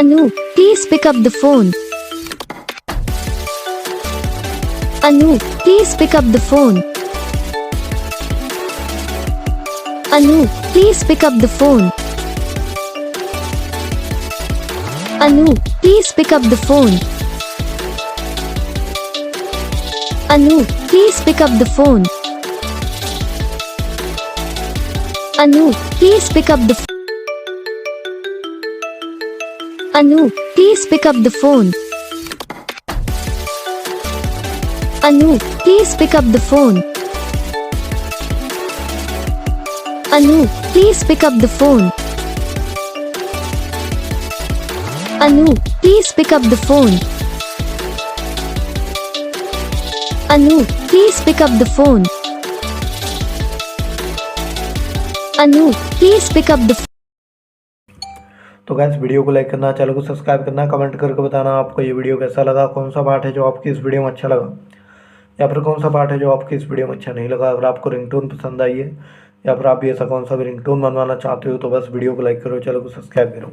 Anu, please pick up the phone. Anu, please pick up the phone. Anu, please pick up the phone. Anu, please pick up the phone. Anu, please pick up the phone. Anu, please pick up the Anu, please pick up the phone. Anu, please pick up the phone. Anu, please pick up the phone. Anu, please pick up the phone. Anu, please pick up the phone. Anu, please pick up the तो guys video को like करना, channel को subscribe करना, comment करके बताना आपको ये video कैसा लगा, कौन सा पार्ट है जो आपकी इस वीडियो में अच्छा लगा या फिर कौन सा पार्ट है जो आपकी इस वीडियो में अच्छा नहीं लगा। अगर आपको रिंगटोन पसंद आई है या फिर आप भी ऐसा कौन सा भी रिंगटोन बनवाना चाहते हो तो बस वीडियो को लाइक करो, चैनल को सब्सक्राइब करो।